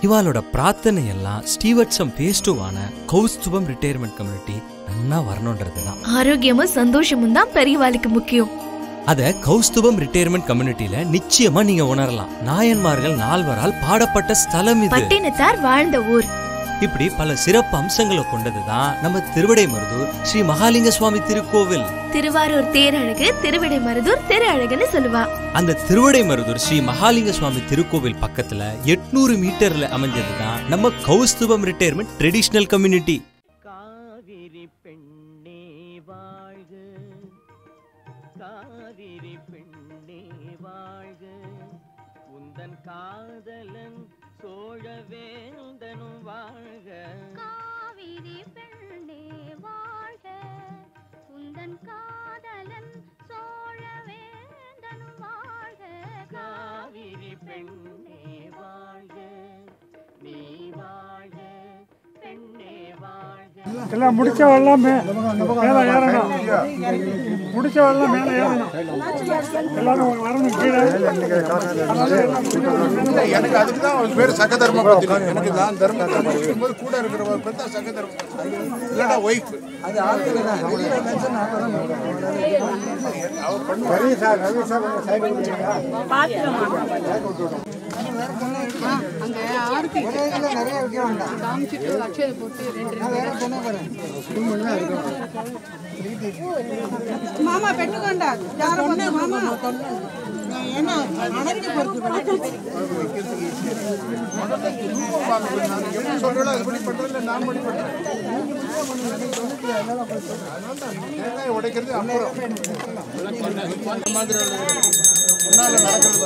இவாளோட பிரார்த்தனை எல்லாம் ஸ்டீவர்ட்சம் பேஸ்டுவான கௌஸ்துபம் retirement community நல்லா வரணும்ன்றதுதான். ஆரோக்கியமும் சந்தோஷமும் தான் பெரியவாளுக்கு முக்கியம். அத கௌஸ்துபம் ரிட்டையர்மெண்ட் கம்யூனிட்டியில நிச்சயமா நீங்க உணரலாம். நாயன்மார்கள் 4வரால் பாடப்பட்ட ஸ்தலம் இது. பட்டினத்தார் வாழ்ந்த ஊர். இப்படி பல சிறப்பு அம்சங்களை கொண்டதுதான் நம்ம திருவிடைமருதூர் ஸ்ரீ மகாலிங்க சுவாமி திருக்கோவில். திருவாரூர் தேரழகு, திருவிடைமருதூர் திரு அழகுன்னு சொல்லுவா. அந்த திருவிடைமருதூர் ஸ்ரீ மகாலிங்க சுவாமி திருக்கோவில் பக்கத்துல 800 மீட்டர்ல அமைஞ்சதுதான் நம்ம கௌஸ்துபம் ரிட்டையர்மெண்ட் ட்ரெடிஷனல் கம்யூனிட்டி. காவிரி பெண்ணே வாழ்க, உந்தன் காதலன் சோழவேந்தனும் வாழ்க. காவிரி பெண்ணே வாழ்க, உந்தன் காதலன் சோழவேந்தனும் வாழ்க. காவிரி பெண்ணே வாழ்க, நீ வாழ்க பெண்ணே வாழ்க. எல்லாம் முடிச்சவெல்லாம் மேலே ஏறணும், முடிச்சவெல்லாம் மேலே ஏறணும், எல்லாரும் வரணும் கீழே. எனக்கு அதுக்கு தான் அவர் பேர் சகதர்ம பத்தினி. எனக்கு நான் தர்ம இருக்கும்போது கூட இருக்கிறவர் பார்த்தா சகதர்ம, இல்லைன்னா ஒய்ஃப். அது மாமா பெட்டுக்கொண்டா மாமா என்ன அணைக்கு பொறுத்து சொல்றேன், அது படி பண்றது நான் படி பண்றேன். உடைக்கிறது அப்புறம் மாதிரி முன்னால நடக்கிறது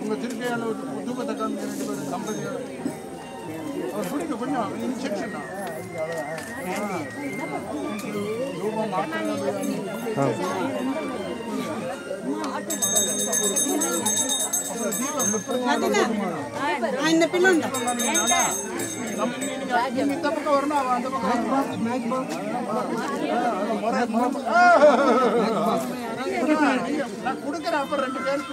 உங்க திருக்கையால ஒரு தூக்கத்தை காமிக்க தம்பதியால அவர் பிடிக்க கொஞ்சம் இன்ஜெக்ஷன் ரூபம் இந்த பிள்ளை இந்த பக்கம் வரணும், அவன் அந்த பக்கம் நான் கொடுக்குறேன். அப்புறம் 2 பேர்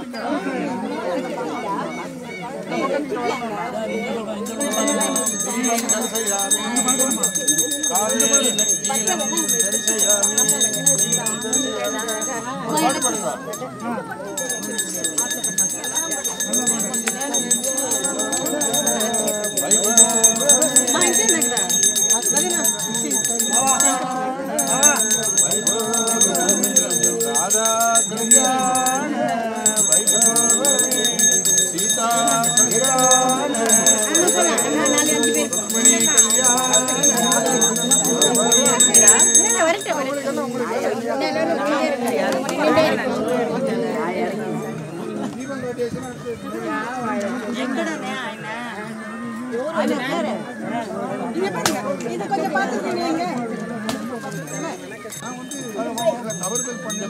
தவறுதல் பண்ண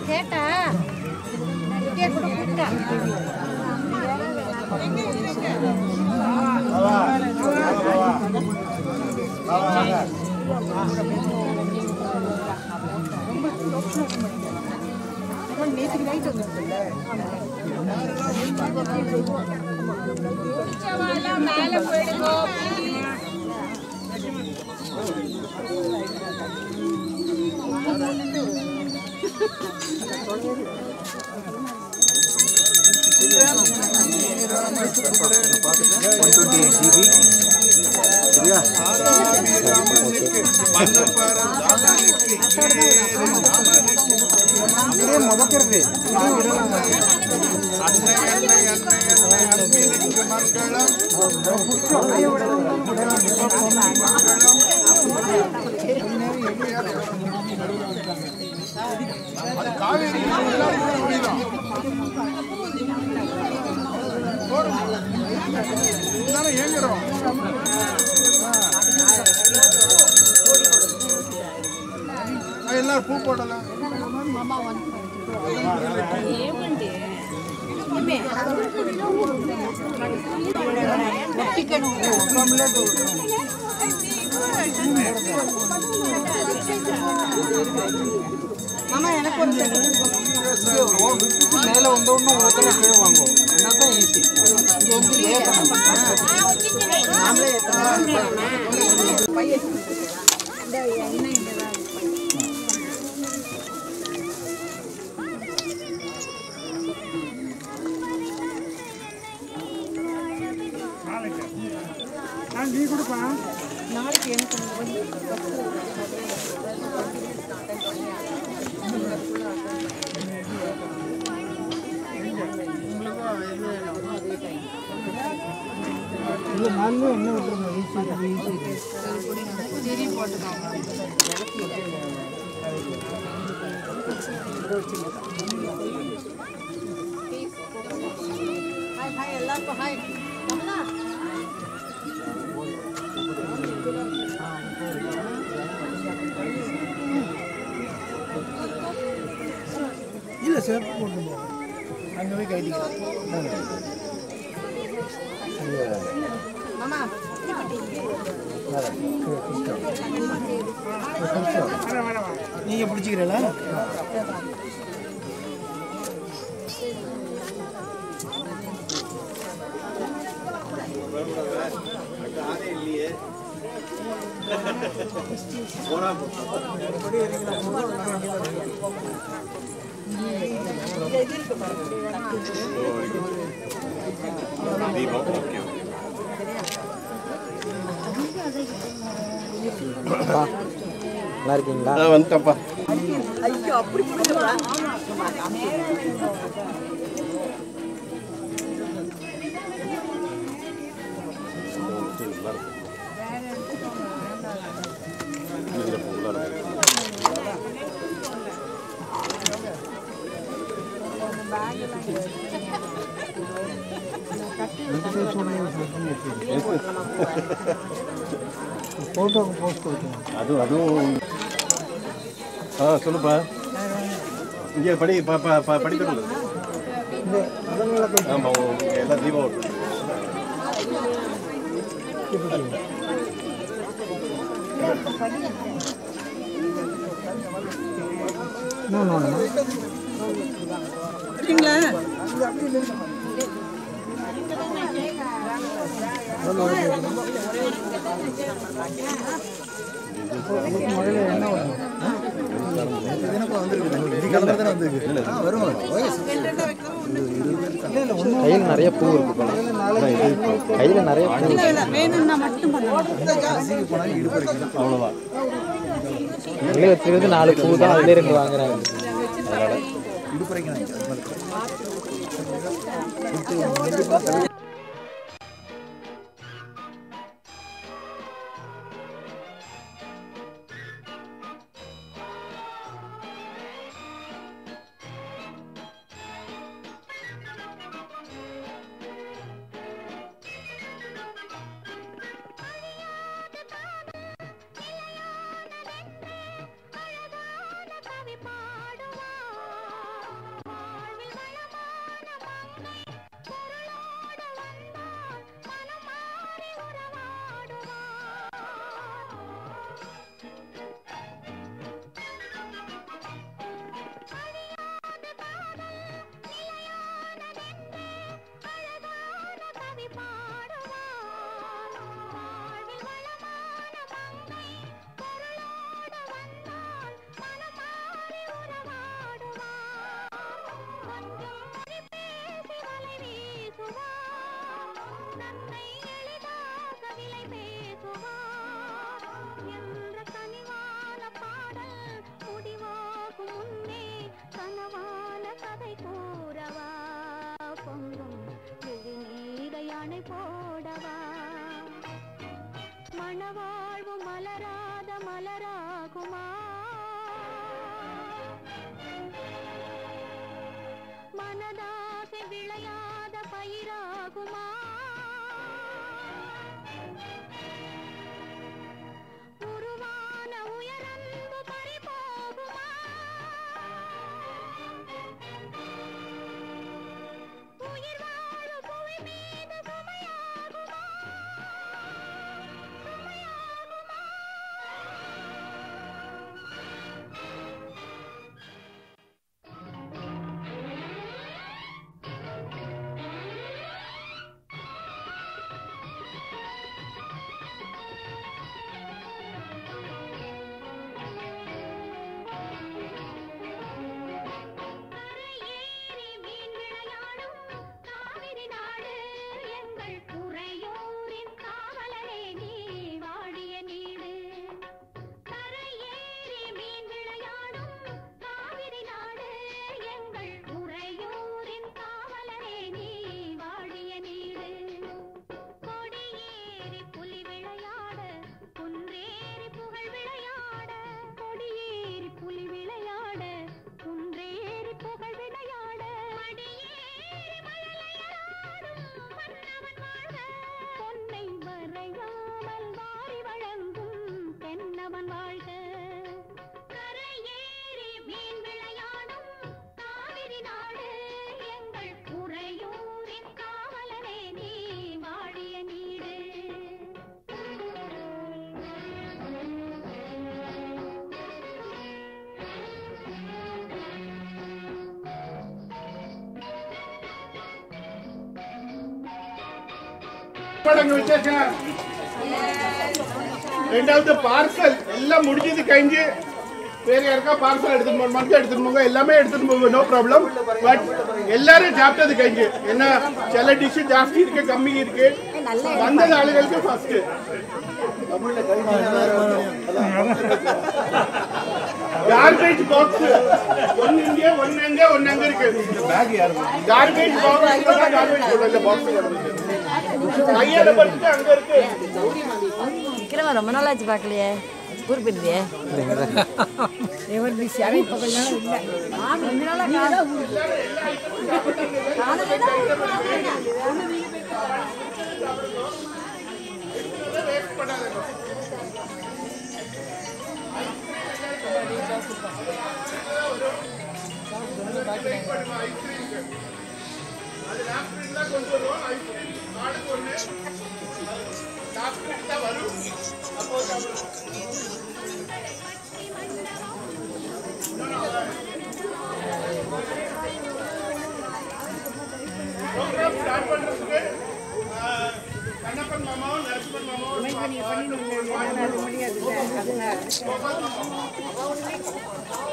கேட்டா நேற்றுக்கு நைட் வந்துருக்குல்ல எல்லாரும் பூ போடலாம் மாமா எனக்கு ஒரு மேல வந்த உடனே ஒருத்தர கீழே வாங்குவோம் என்னதான் ஈஸி நாமளே பையன் நீ கொடுப்பா நாளைக்கு எனக்கு இல்லை நாலுமே என்ன விட்டுருங்க சரி போட்டுக்கோங்க ஹாய் ஹாய் எல்லாருக்கும் ஹாய் இல்லை சார் போட்டு அங்கே போய் கைட்டிக்கலாம் மாமா நீங்கள் பிடிச்சிக்கிறீங்களா நல்லா இருக்கீங்களா வந்துட்டப்பா ஐயோ அப்படி ஃபோட்டோக்கு போஸ்ட் கொடுக்கணும் அதுவும் சொல்லுப்பா இங்கே படிக்கணும் ஆமாம் எல்லாம் தீபம் சரிங்களா முதல்ல என்ன வரும் கையில் நிறைய பூ இருக்கு கையில் நிறைய வேணும்னா மட்டும் அவ்வளோதான் வெளியே வச்சுக்கிறது 4 பூ தான் அதிலே 2 வாங்குறாங்க பாடுவா போடவா மணவாழ்வு மலராத மலராகுமா மனதாசை விளையாத பயிராகுமா உருவான உயரன்பு பறிபோகுமா உயிர் வாழ புவி மீது சுமையாகுமா சுமையாகுமா ரெண்டாவது பார்சல் எல்லாம் முடிஞ்சது கழிஞ்சு வேற யாருக்கா பார்சல் எடுத்துட்டு போக மருந்து எடுத்துட்டு போங்க எல்லாமே எடுத்துட்டு போங்க நோ ப்ராப்ளம் பட் எல்லாரும் சாப்பிட்டது கழிஞ்சு என்ன சில டிஷ் ஜாஸ்தி இருக்கு கம்மி இருக்கு வந்தது ஆளுகளுக்கு ஃபர்ஸ்ட் கார்பேஜ் பாக்ஸ் ஒன்னு இங்க ஒன்னு அங்க இருக்கு கார்பேஜ் பாக்ஸ் கையால படுத்து அங்க இருக்கு விக்ரம ரொம்ப நாள் ஆச்சு பார்க்கலையே ஊர் போயிருந்தியே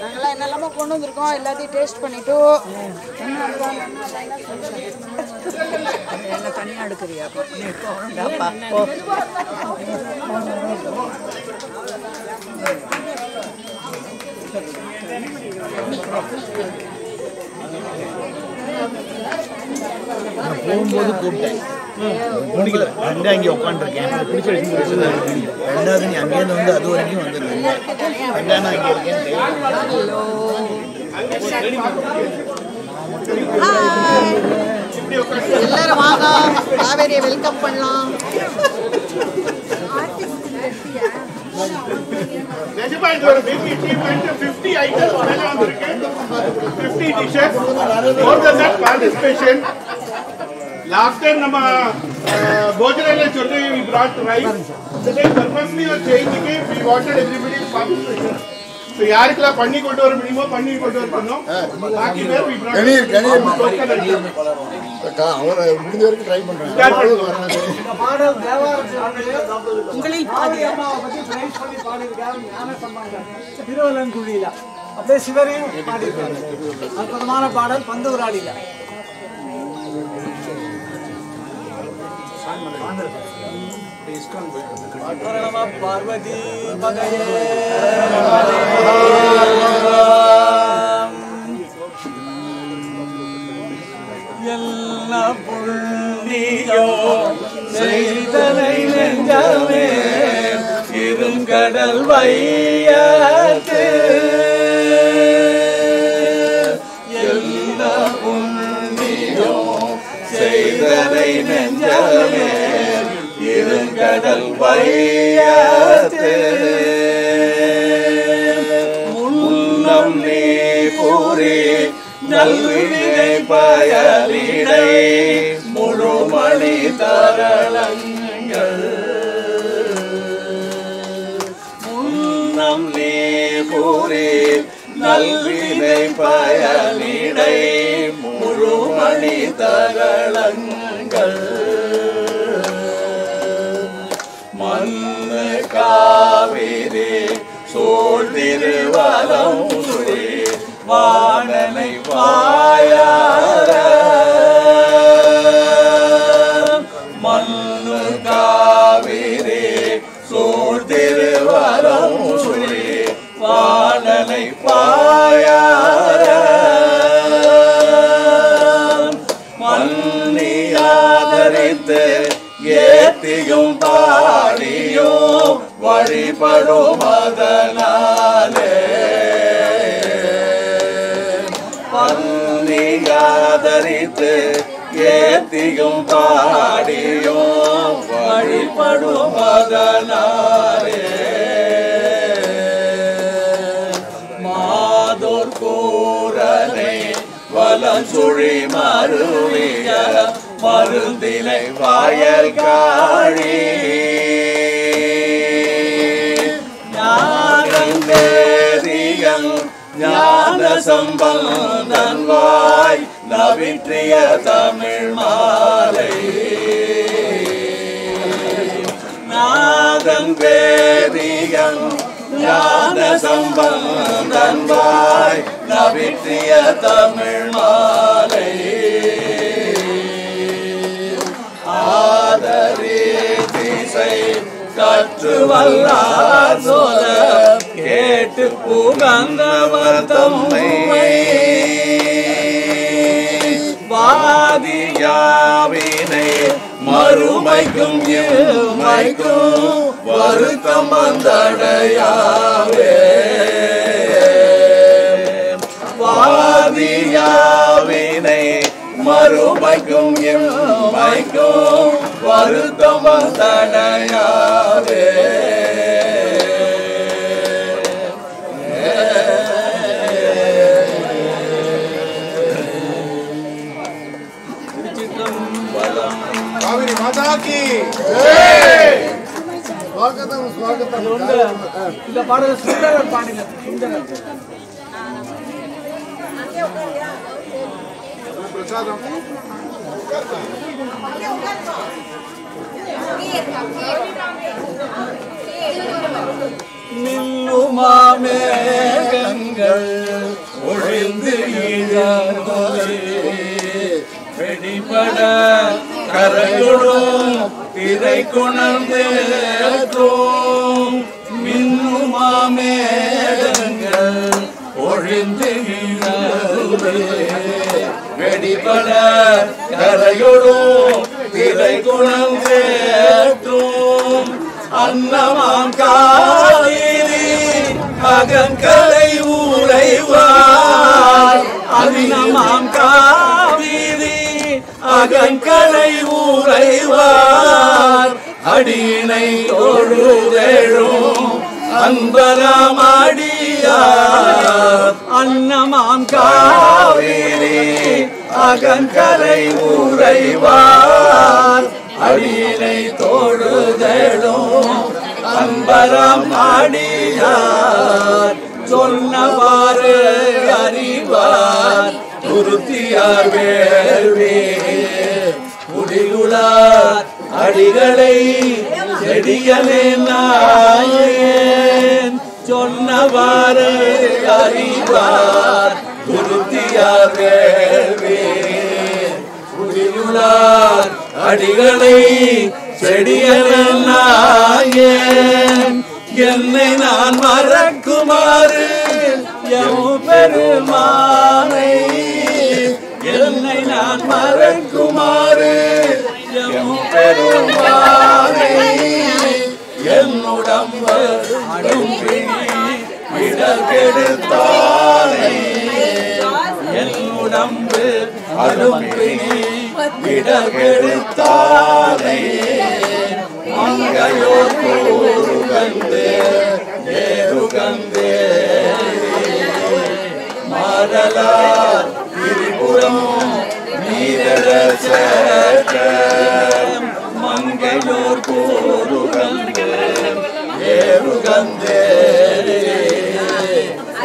நாங்களாம் என்னெல்லாமோ கொண்டு வந்திருக்கோம் எல்லாத்தையும் டேஸ்ட் பண்ணிட்டு என்ன தனியாக எடுக்கிறியா போகும்போது கூப்பிட்டேன் முடிக்கல ரெண்டு அங்கே உட்காந்துருக்கேன் பிடிச்ச ரெண்டாவது நீ அங்கேருந்து வந்து அது வரைக்கும் வந்துருக்கீங்க ரெண்டாவது அங்கே இருக்கேன் எல்லாரும் வாங்க காவேரியை வெல்கம் பண்ணலாம் நிஜமா இது ஒரு பிக் அச்சீவ்மென்ட் 50 ஐட்டம்ஸ் மேல வந்திருக்கு 50 dishes more then that participation last time நம்ம போஜனால சொல்லி we brought rice today purposely or changing it we wanted everybody's participation so யாருக்கெல்லாம் பண்ணி கொண்டு வர முடியுமோ பண்ணி கொண்டு வரணும் பாக்கி பேர் we brought அவரை முடிஞ்ச வரைக்கும் ட்ரை பண்றேன் திருவள்ளங்குழியில அப்படியே சிவரையும் பாடியிருக்காரு அற்புதமான பாடல் பந்தூராடியில பார்வதி எல்லா நீயோ செய்தனை நெஞ்சமே இருங்கடல் வையத்து எல்லா புண்ணியோ செய்தனை நெஞ்சமே இருங்கடல் வையத்து முன்னம் நீ பூரி நல்வினை பயலிடை முழுமணி தரளங்கள் முன்னம் நீ பூரி நல்வினை பயலிடை முழுமணி தரளங்கள் மண்ணு காவிரி சூழ்திருவலம் சுழி வானனை வாயார மண்ணு காவிரி சூழ்திருவலம் சுழி வானனை பாயார மண்ணி ஆதரித்து ஏத்தியும் பாடியும் வழிபடும் அதனாலே பன்னியாதரித்து ஏத்தியும் பாடியும் வழிபடும் அதனாலே மாதோர் கூரனை வலம் சுழி மருவிய மருந்திலை வாயல் காழி ஞானந்தேதியன் ஞான சம்பந்தன் வாய் நவிற்றிய தமிழ் மாலை நாதன் வேதியன் ஞான சம்பந்தன் வாய் நவிற்றிய தமிழ் மாலை ஆதரி திசை கற்று வல்லார் சொல கேட்டு புகந்தவர் தம்மை வாதியாவினை மறுமைக்கும் இம்மைக்கும் வருத்தம் வந்தடையாவே வாதியாவினை மறுமைக்கும் இம்மைக்கும் வருத்தம் வந்தடையாவே காவிரி மாதா கி ஸ்வாகதம் ஸ்வாகதம் இந்த பாடல் சுந்தரர் பாடினார் சுந்தரர் பிரசாதம் மில்லுமாமேகங்கள் ஒழிந்து வெடிபட கரையுடும் திரை குணர்ந்தேற்றும் மின்னுமாமேகங்கள் ஒழிந்து வெடிபட கரையுடும் திரை குணர்ந்தேற்றும் அன்னமாம் காவிரி அகங்கரை ஊரைவார் அன்னமாம் காவிரி அகங்கரை ஊரைவார் அடியினை தொழுதேழும் அன்பரமடியார் அன்னமாம் காவிரி அகங்கரை ஊரைவார் அடியினை தொழுதேழும் அன்பரம் அடியார் சொன்னவாறு அறிவார் துருத்தியார் வேள்வி குடிகுளார் அடிகளை செடிகளே நாயேன் சொன்னவாறு அறிவார் துருத்தியார் வேள்வி குடிகுளார் அடிகளை செடிகளே நாயேன் என்னை நான் மறக்குமாறு எம் பெருமானை என்னை நான் மறக்குமாறு அடுப்பினி இடகெடுத்தானே மங்கையோ கூறுகந்தே ஏறுகந்தே மாடலார் திரிபுரம் நீரட சேற்ற மங்கையோர் கூறுகந்தே ஏறுகந்தே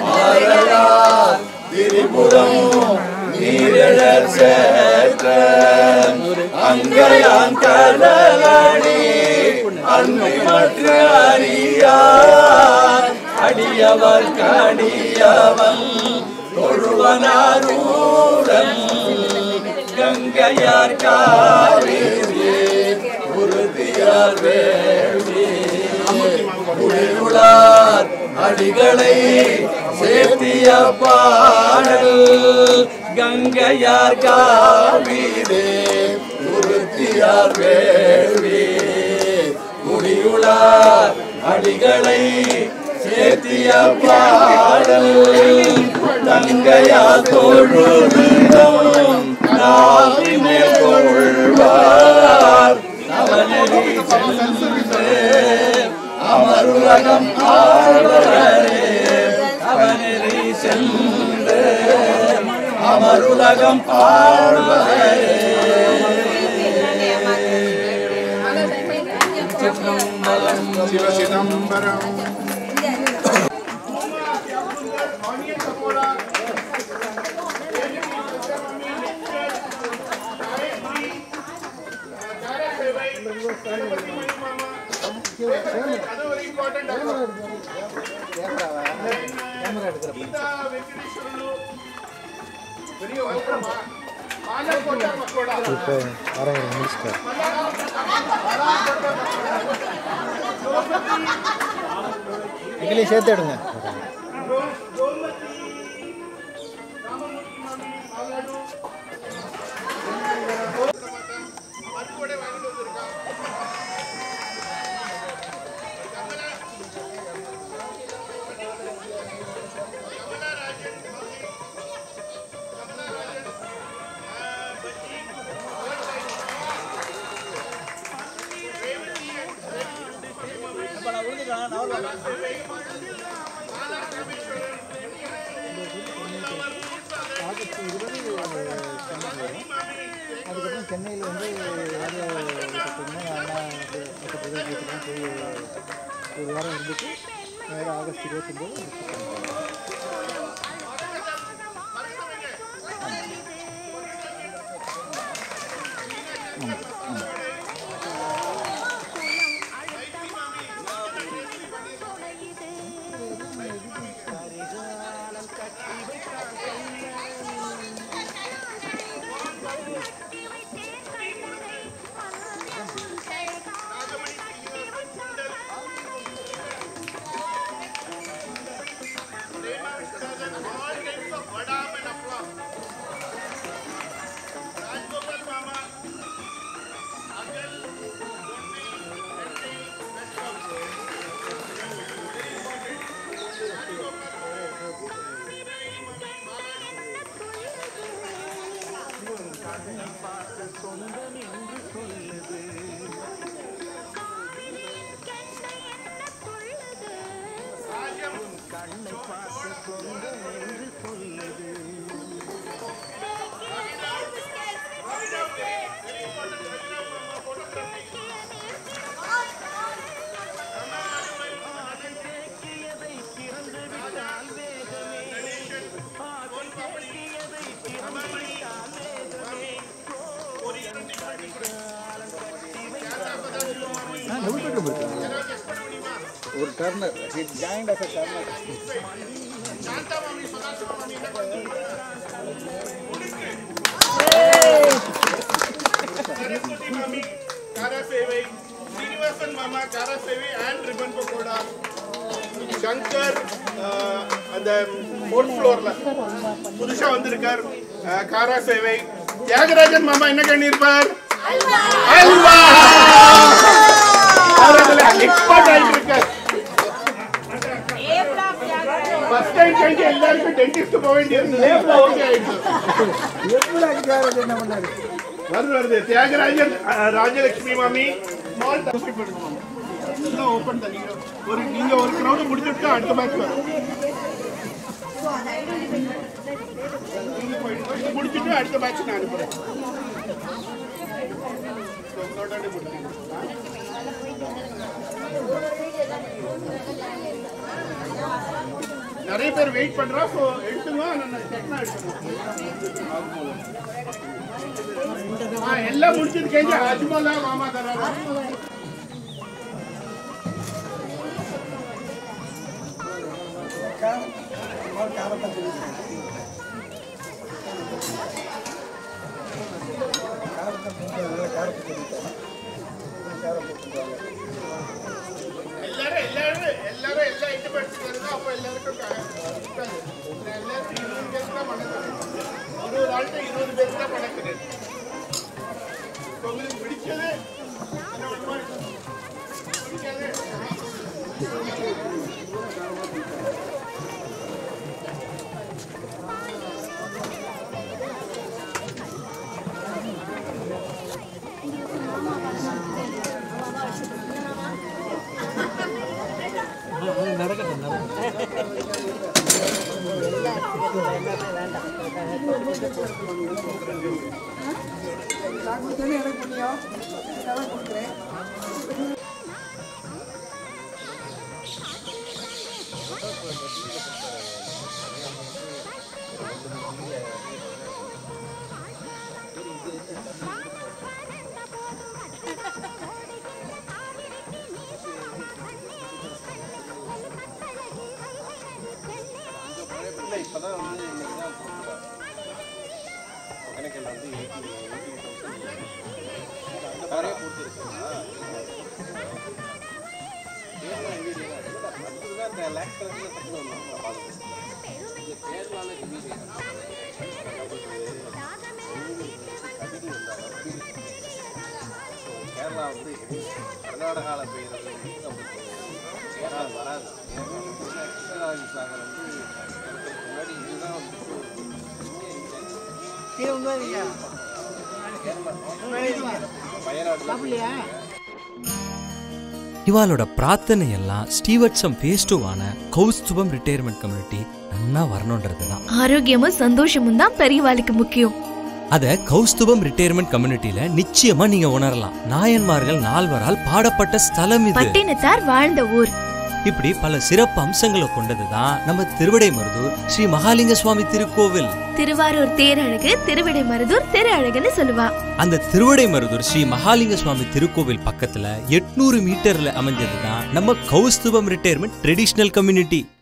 மாடலார் திரிபுரம் நீரட சேற்ற அங்கையான் கடலடி அன்னை மற்ற அறியார் அடியவர் கடியவன் தொழுவனாரூரன் கங்கையார் காவிரி உறுதியார் வேள்வி குளிருளார் அடிகளை சேர்த்திய பாடல் கங்கையார் காவிரி உறுதியார் வேள்வி குடியுளார் அடிகளை சேர்த்திய பாடல் தங்கையா தொழுதும் நாவினை கொள்வார் அவனடி சென்று அமருலகம் ஆழ்வரே அவனடி சென்று அமருலகம் ஆழ்வரே சிவசிதம்பரம் சேர்த்து எடுங்க. அதுக்கப்புறம் சென்னையில் வந்து போய் ஒரு வாரம் இருந்துட்டு நேரம் ஆகஸ்ட் 29 ஒரு டர்னர் ஜாயிண்ட் ஆஃப் டர்னர் Srinivasan Mama Kara Sevi and ribbon pakoda. Shankar அந்த 4th floorல புதுசா வந்திருக்கார் காரா சேவை. தியாகராஜன் மாமா என்ன பண்ணிருப்பார்? அல்வா. அவரதுல எக்ஸ்பர்ட் ஆயிட்டு இருக்கார். ஃபர்ஸ்ட் டைம் கண்டி எல்லாருக்கும் டென்டிஸ்ட் போக வேண்டியது லேப்ல ஓகே ஆயிடுச்சு. வருது தியாகராஜன் ராஜலட்சுமி மாமி ஸ்மால் டவுன்ஷிப் எடுக்கணும். எல்லாம் ஓப்பன் தான். நீங்க ஒரு கிரவுண்ட் முடிச்சுட்டு அடுத்த மேட்ச் வரும். முடிச்சுட்டு அடுத்த மேட்ச் நான் அனுப்புறேன். நிறைய பேர் வெயிட் பண்றா. சோ எடுத்துங்க. எல்லாம் முடிச்சிருக்கேங்க. அஜ்மலா மாமா தரா எல்லாரும் எல்லாம் இட்டு படிச்சுருந்தா அப்ப எல்லாருக்கும் எல்லாரும் 20 பேருக்கு தான் பணக்குது. ஒரு ஆள்கிட்ட 20 பேருக்கு தான் பணக்குது. உங்களுக்கு பிடிச்சது இப்பதான் வந்து ஒகேனக்கல் வந்து 80,000 நிறைய கொடுத்துருக்கா. கேரளா அதுதான் இந்த லேக் கணக்கில் தப்பு வந்தாங்க. கேரளாவில் கேரளா வந்து கர்நாடகாவில் பெய்யறது கேரளா வராது. கிருஷ்ணராஜ சாகர் வந்து முன்னாடி இதுதான் இவாளோட பிரார்த்தனை எல்லாம் ஸ்டீவர்ட்சம் ஃபேஸ் 2 கௌஸ்துபம் ரிட்டையர்மெண்ட் கம்யூனிட்டி நல்லா வரணும்ன்றதுதான். ஆரோக்கியமும் சந்தோஷமும் தான் பெரியவாளுக்கு முக்கியம். அத கௌஸ்துபம் ரிட்டையர்மெண்ட் கம்யூனிட்டியில நிச்சயமா நீங்க உணரலாம். நாயன்மார்கள் 4 பாடப்பட்ட ஸ்தலம் இது. பட்டினத்தார் வாழ்ந்த ஊர். இப்படி பல சிறப்பு அம்சங்களை கொண்டதுதான் நம்ம திருவிடைமருதூர் ஸ்ரீ மகாலிங்க சுவாமி திருக்கோவில். திருவாரூர் தேரழகு திருவிடைமருதூர் திரு அழகுன்னு சொல்லுவா. அந்த திருவிடைமருதூர் ஸ்ரீ மகாலிங்க சுவாமி திருக்கோவில் பக்கத்துல 800 மீட்டர்ல அமைஞ்சதுதான் நம்ம கௌஸ்துபம் ரிட்டையர்மெண்ட் ட்ரெடிஷனல் கம்யூனிட்டி.